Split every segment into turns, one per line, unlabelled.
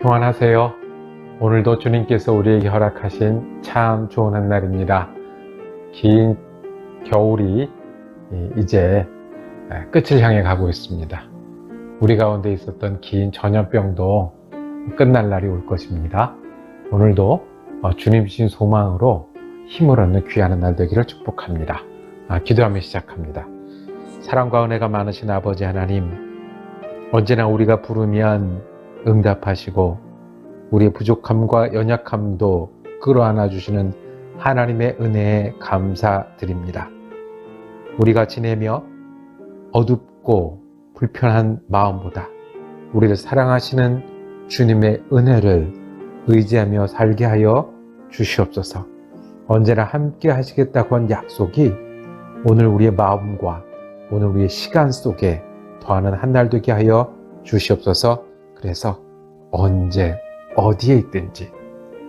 평안하세요. 오늘도 주님께서 우리에게 허락하신 참 좋은 한날입니다. 긴 겨울이 이제 끝을 향해 가고 있습니다. 우리 가운데 있었던 긴 전염병도 끝날 날이 올 것입니다. 오늘도 주님 주신 소망으로 힘을 얻는 귀한 날 되기를 축복합니다. 기도하며 시작합니다. 사랑과 은혜가 많으신 아버지 하나님, 언제나 우리가 부르면 응답하시고 우리의 부족함과 연약함도 끌어안아 주시는 하나님의 은혜에 감사드립니다. 우리가 지내며 어둡고 불편한 마음보다 우리를 사랑하시는 주님의 은혜를 의지하며 살게 하여 주시옵소서. 언제나 함께 하시겠다고 한 약속이 오늘 우리의 마음과 오늘 우리의 시간 속에 더하는 한 날 되게 하여 주시옵소서. 그래서 언제 어디에 있든지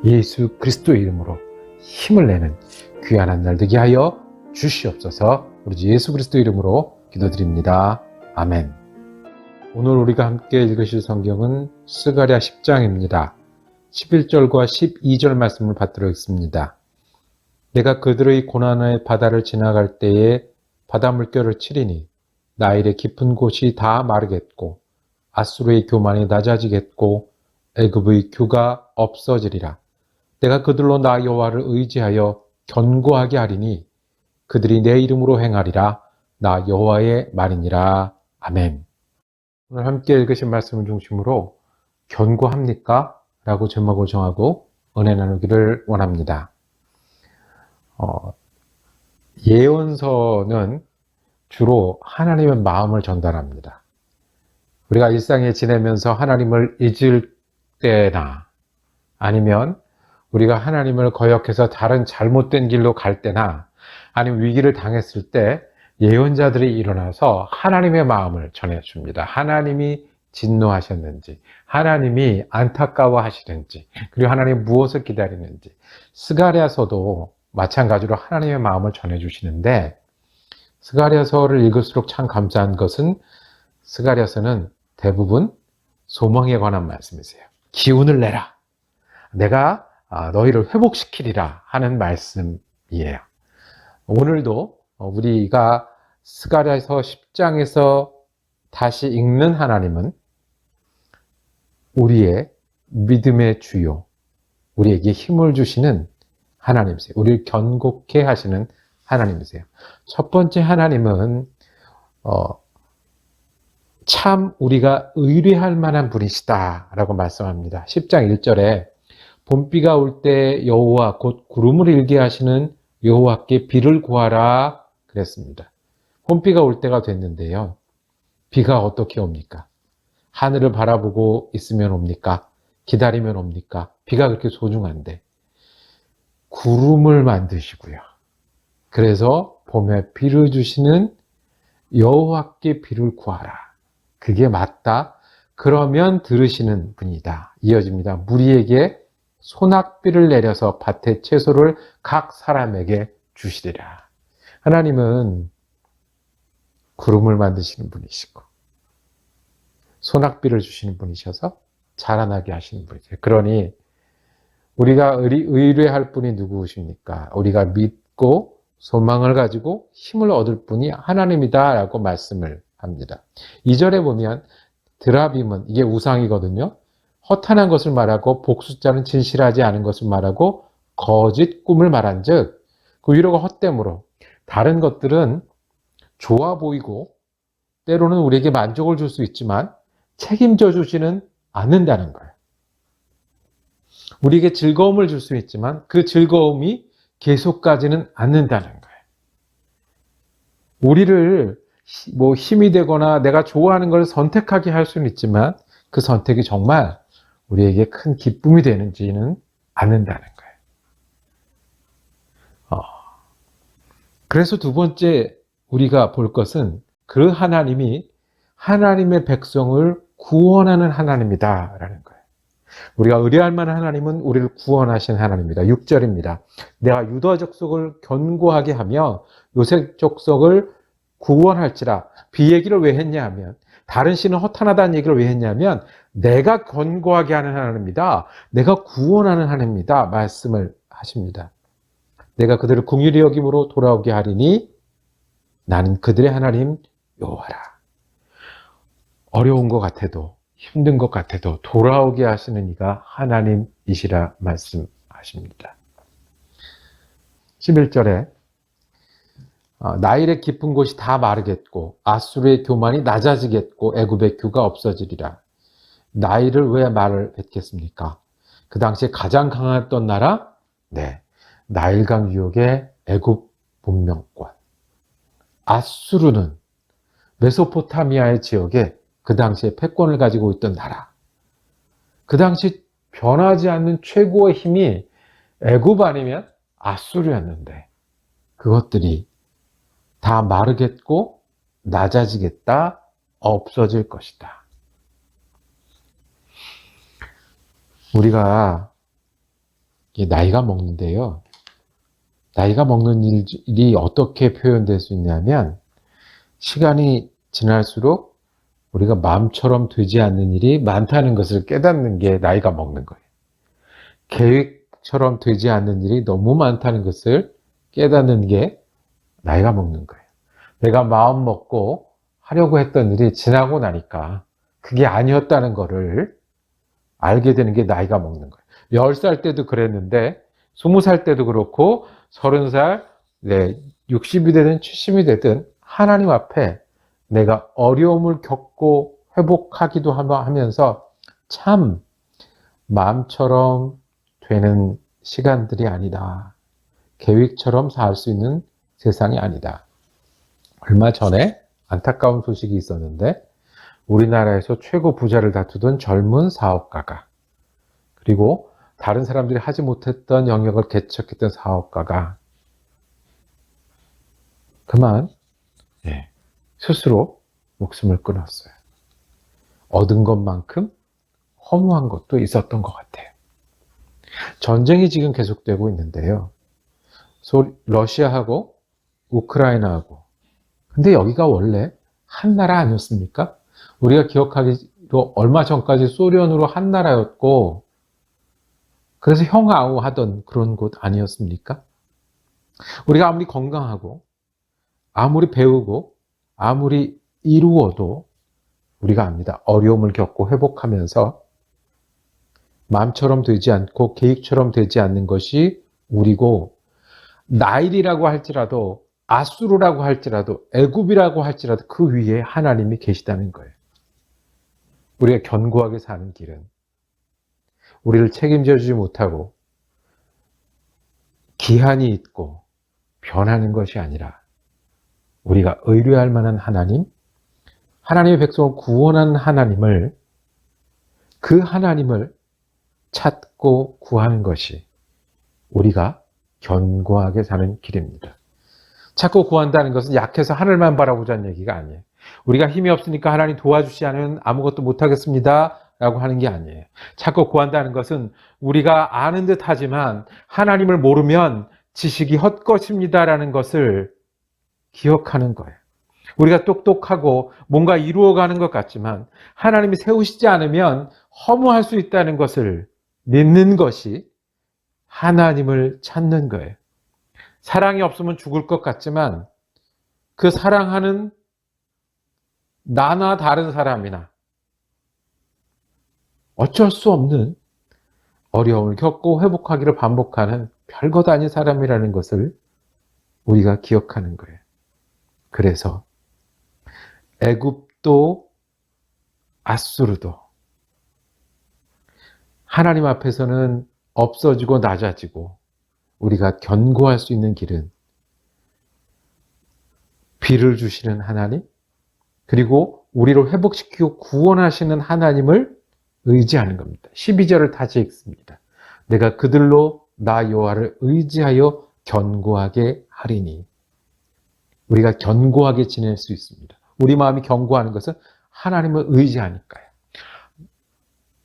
예수 그리스도의 이름으로 힘을 내는 귀한 한 날 되게 하여 주시옵소서. 우리 주 예수 그리스도의 이름으로 기도드립니다. 아멘. 오늘 우리가 함께 읽으실 성경은 스가랴 10장입니다. 11절과 12절 말씀을 받들어 있습니다. 내가 그들의 고난의 바다를 지나갈 때에 바다 물결을 치리니 나일의 깊은 곳이 다 마르겠고 아수르의 교만이 낮아지겠고 애굽의 규가 없어지리라. 내가 그들로 나 여호와를 의지하여 견고하게 하리니 그들이 내 이름으로 행하리라. 나 여호와의 말이니라. 아멘. 오늘 함께 읽으신 말씀을 중심으로 견고합니까? 라고 제목을 정하고 은혜 나누기를 원합니다. 예언서는 주로 하나님의 마음을 전달합니다. 우리가 일상에 지내면서 하나님을 잊을 때나 아니면 우리가 하나님을 거역해서 다른 잘못된 길로 갈 때나 아니면 위기를 당했을 때 예언자들이 일어나서 하나님의 마음을 전해줍니다. 하나님이 진노하셨는지, 하나님이 안타까워하시는지, 그리고 하나님이 무엇을 기다리는지. 스가랴서도 마찬가지로 하나님의 마음을 전해주시는데 스가랴서를 읽을수록 참 감사한 것은 스가랴서는 대부분 소망에 관한 말씀이세요. 기운을 내라. 내가 너희를 회복시키리라 하는 말씀이에요. 오늘도 우리가 스가랴서 10장에서 다시 읽는 하나님은 우리의 믿음의 주요, 우리에게 힘을 주시는 하나님이세요. 우리를 견고케 하시는 하나님이세요. 첫 번째 하나님은 참 우리가 의뢰할 만한 분이시다 라고 말씀합니다. 10장 1절에 봄비가 올 때 여호와 곧 구름을 일게 하시는 여호와께 비를 구하라 그랬습니다. 봄비가 올 때가 됐는데요. 비가 어떻게 옵니까? 하늘을 바라보고 있으면 옵니까? 기다리면 옵니까? 비가 그렇게 소중한데 구름을 만드시고요. 그래서 봄에 비를 주시는 여호와께 비를 구하라. 그게 맞다. 그러면 들으시는 분이다. 이어집니다. 무리에게 소낙비를 내려서 밭의 채소를 각 사람에게 주시리라. 하나님은 구름을 만드시는 분이시고 소낙비를 주시는 분이셔서 자라나게 하시는 분이세요. 그러니 우리가 의뢰할 분이 누구십니까? 우리가 믿고 소망을 가지고 힘을 얻을 분이 하나님이다 라고 말씀을 합니다. 2절에 보면 드라빔은 이게 우상이거든요. 허탄한 것을 말하고 복숫자는 진실하지 않은 것을 말하고 거짓 꿈을 말한 즉 그 위로가 헛됨으로 다른 것들은 좋아 보이고 때로는 우리에게 만족을 줄 수 있지만 책임져 주지는 않는다는 거예요. 우리에게 즐거움을 줄 수 있지만 그 즐거움이 계속 가지는 않는다는 거예요. 우리를 힘이 되거나 내가 좋아하는 걸 선택하게 할 수는 있지만 그 선택이 정말 우리에게 큰 기쁨이 되는지는 않는다는 거예요. 그래서 두 번째 우리가 볼 것은 그 하나님이 하나님의 백성을 구원하는 하나님이다라는 거예요. 우리가 의뢰할 만한 하나님은 우리를 구원하신 하나님입니다. 6절입니다. 내가 유다 족속을 견고하게 하며 요셉 족속을 구원할지라. 이 얘기를 왜 했냐면, 다른 신은 허탄하다는 얘기를 왜 했냐면, 내가 견고하게 하는 하나님이다. 내가 구원하는 하나님이다. 말씀을 하십니다. 내가 그들을 긍휼히 여김으로 돌아오게 하리니 나는 그들의 하나님 여호와라. 어려운 것 같아도, 힘든 것 같아도 돌아오게 하시는 이가 하나님이시라 말씀하십니다. 11절에 나일의 깊은 곳이 다 마르겠고 아수르의 교만이 낮아지겠고 애굽의 규가 없어지리라. 나일을 왜 말을 뱉겠습니까? 그 당시에 가장 강했던 나라? 네, 나일강 유역의 애굽 문명권. 아수르는 메소포타미아의 지역에 그 당시에 패권을 가지고 있던 나라. 그 당시 변하지 않는 최고의 힘이 애굽 아니면 아수르였는데 그것들이 다 마르겠고 낮아지겠다, 없어질 것이다. 우리가 나이가 먹는데요. 나이가 먹는 일이 어떻게 표현될 수 있냐면 시간이 지날수록 우리가 마음처럼 되지 않는 일이 많다는 것을 깨닫는 게 나이가 먹는 거예요. 계획처럼 되지 않는 일이 너무 많다는 것을 깨닫는 게 나이가 먹는 거예요. 내가 마음 먹고 하려고 했던 일이 지나고 나니까 그게 아니었다는 거를 알게 되는 게 나이가 먹는 거예요. 10살 때도 그랬는데 20살 때도 그렇고 30살, 60이 되든 70이 되든 하나님 앞에 내가 어려움을 겪고 회복하기도 하면서 참 마음처럼 되는 시간들이 아니다. 계획처럼 살 수 있는 세상이 아니다. 얼마 전에 안타까운 소식이 있었는데 우리나라에서 최고 부자를 다투던 젊은 사업가가 그리고 다른 사람들이 하지 못했던 영역을 개척했던 사업가가 그만 스스로 목숨을 끊었어요. 얻은 것만큼 허무한 것도 있었던 것 같아요. 전쟁이 지금 계속되고 있는데요. 러시아하고 우크라이나하고 근데 여기가 원래 한 나라 아니었습니까? 우리가 기억하기로 얼마 전까지 소련으로 한 나라였고 그래서 형아우 하던 그런 곳 아니었습니까? 우리가 아무리 건강하고 아무리 배우고 아무리 이루어도 우리가 압니다. 어려움을 겪고 회복하면서 마음처럼 되지 않고 계획처럼 되지 않는 것이 우리고 나일이라고 할지라도 아수르라고 할지라도 애굽이라고 할지라도 그 위에 하나님이 계시다는 거예요. 우리가 견고하게 사는 길은 우리를 책임져 주지 못하고 기한이 있고 변하는 것이 아니라 우리가 의뢰할 만한 하나님, 하나님의 백성을 구원하는 하나님을 그 하나님을 찾고 구하는 것이 우리가 견고하게 사는 길입니다. 찾고 구한다는 것은 약해서 하늘만 바라보자는 얘기가 아니에요. 우리가 힘이 없으니까 하나님 도와주시 않으면 아무것도 못하겠습니다 라고 하는 게 아니에요. 찾고 구한다는 것은 우리가 아는 듯 하지만 하나님을 모르면 지식이 헛것입니다 라는 것을 기억하는 거예요. 우리가 똑똑하고 뭔가 이루어가는 것 같지만 하나님이 세우시지 않으면 허무할 수 있다는 것을 믿는 것이 하나님을 찾는 거예요. 사랑이 없으면 죽을 것 같지만 그 사랑하는 나나 다른 사람이나 어쩔 수 없는 어려움을 겪고 회복하기를 반복하는 별것 아닌 사람이라는 것을 우리가 기억하는 거예요. 그래서 애굽도 아수르도 하나님 앞에서는 없어지고 낮아지고 우리가 견고할 수 있는 길은 비를 주시는 하나님 그리고 우리를 회복시키고 구원하시는 하나님을 의지하는 겁니다. 12절을 다시 읽습니다. 내가 그들로 나 여호와를 의지하여 견고하게 하리니 우리가 견고하게 지낼 수 있습니다. 우리 마음이 견고하는 것은 하나님을 의지하니까요.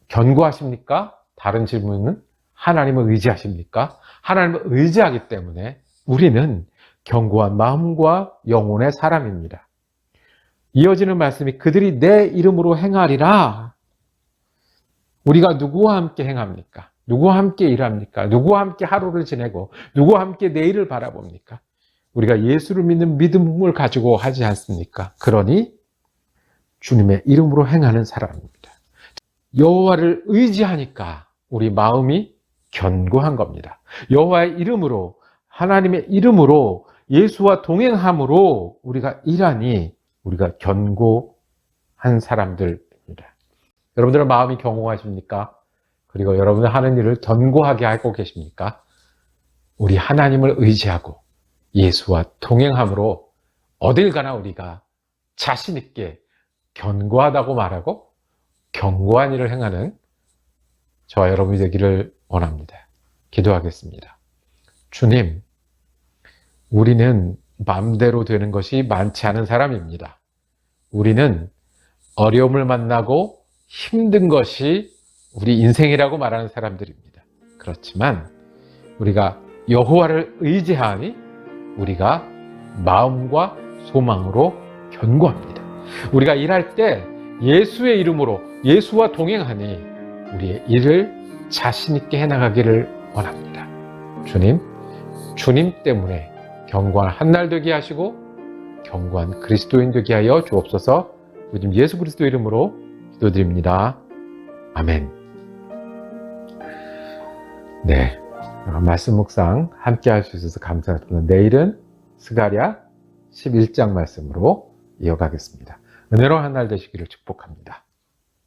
견고하십니까? 다른 질문은 하나님을 의지하십니까? 하나님을 의지하기 때문에 우리는 견고한 마음과 영혼의 사람입니다. 이어지는 말씀이 그들이 내 이름으로 행하리라. 우리가 누구와 함께 행합니까? 누구와 함께 일합니까? 누구와 함께 하루를 지내고 누구와 함께 내일을 바라봅니까? 우리가 예수를 믿는 믿음을 가지고 하지 않습니까? 그러니 주님의 이름으로 행하는 사람입니다. 여호와를 의지하니까 우리 마음이 견고한 겁니다. 여호와의 이름으로, 하나님의 이름으로, 예수와 동행함으로 우리가 일하니 우리가 견고한 사람들입니다. 여러분들은 마음이 견고하십니까? 그리고 여러분들 하는 일을 견고하게 하고 계십니까? 우리 하나님을 의지하고 예수와 동행함으로 어딜 가나 우리가 자신 있게 견고하다고 말하고 견고한 일을 행하는 저와 여러분이 되기를 원합니다. 기도하겠습니다. 주님, 우리는 마음대로 되는 것이 많지 않은 사람입니다. 우리는 어려움을 만나고 힘든 것이 우리 인생이라고 말하는 사람들입니다. 그렇지만 우리가 여호와를 의지하니 우리가 마음과 소망으로 견고합니다. 우리가 일할 때 예수의 이름으로 예수와 동행하니 우리의 일을 자신 있게 해나가기를 원합니다. 주님 때문에 견고한 한날 되게 하시고 견고한 그리스도인 되게 하여 주옵소서. 요즘 예수 그리스도 이름으로 기도드립니다. 아멘. 네, 말씀 묵상 함께 할 수 있어서 감사합니다. 내일은 스가랴 11장 말씀으로 이어가겠습니다. 은혜로운 한 날 되시기를 축복합니다.